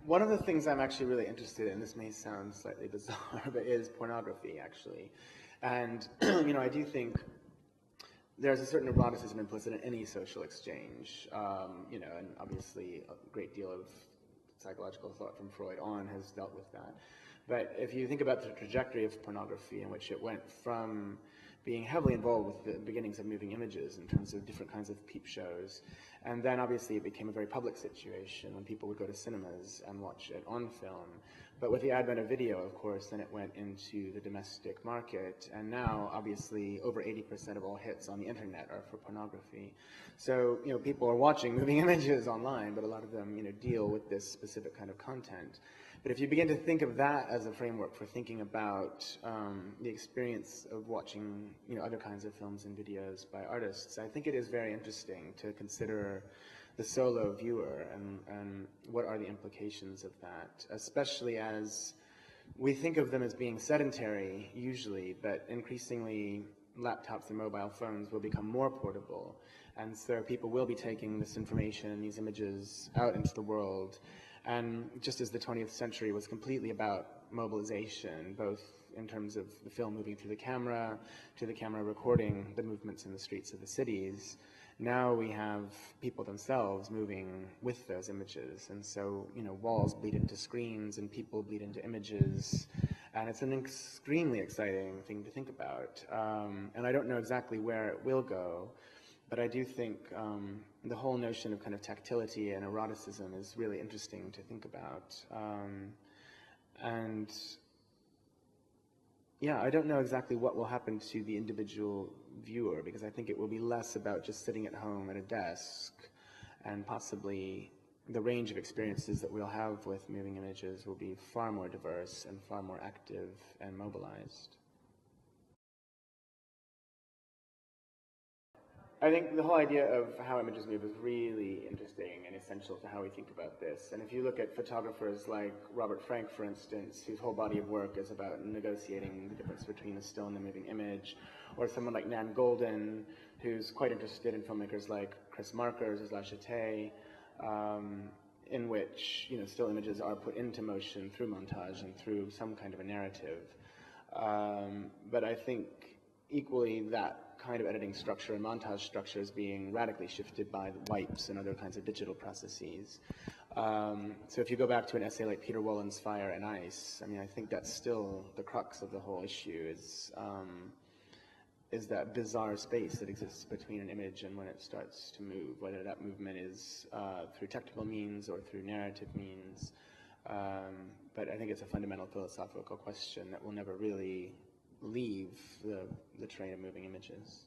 One of the things I'm actually really interested in, this may sound slightly bizarre, but is pornography, actually. And, I do think there's a certain eroticism implicit in any social exchange, and obviously a great deal of psychological thought from Freud on has dealt with that. But if you think about the trajectory of pornography, in which it went from being heavily involved with the beginnings of moving images in terms of different kinds of peep shows, and then obviously it became a very public situation when people would go to cinemas and watch it on film. But with the advent of video, of course, then it went into the domestic market, and now obviously over 80% of all hits on the internet are for pornography. So people are watching moving images online, but a lot of them deal with this specific kind of content. But if you begin to think of that as a framework for thinking about the experience of watching other kinds of films and videos by artists, I think it is very interesting to consider the solo viewer and what are the implications of that, especially as we think of them as being sedentary usually, but increasingly laptops and mobile phones will become more portable, and so people will be taking this information and these images out into the world. And just as the 20th century was completely about mobilization, both in terms of the film moving through the camera, to the camera recording the movements in the streets of the cities, now we have people themselves moving with those images. And so, walls bleed into screens and people bleed into images. And it's an extremely exciting thing to think about. And I don't know exactly where it will go, but I do think the whole notion of kind of tactility and eroticism is really interesting to think about. And yeah, I don't know exactly what will happen to the individual viewer, because I think it will be less about just sitting at home at a desk, and possibly the range of experiences that we'll have with moving images will be far more diverse and far more active and mobilized. I think the whole idea of how images move is really interesting and essential to how we think about this. And if you look at photographers like Robert Frank, for instance, whose whole body of work is about negotiating the difference between a still and a moving image, or someone like Nan Goldin, who's quite interested in filmmakers like Chris Marker's La Jetée, in which still images are put into motion through montage and through some kind of a narrative. But I think equally that kind of editing structure and montage structure is being radically shifted by the wipes and other kinds of digital processes. So if you go back to an essay like Peter Wollen's Fire and Ice, I think that's still the crux of the whole issue, is that bizarre space that exists between an image and when it starts to move, whether that movement is through technical means or through narrative means. But I think it's a fundamental philosophical question that will never really leave the train of moving images.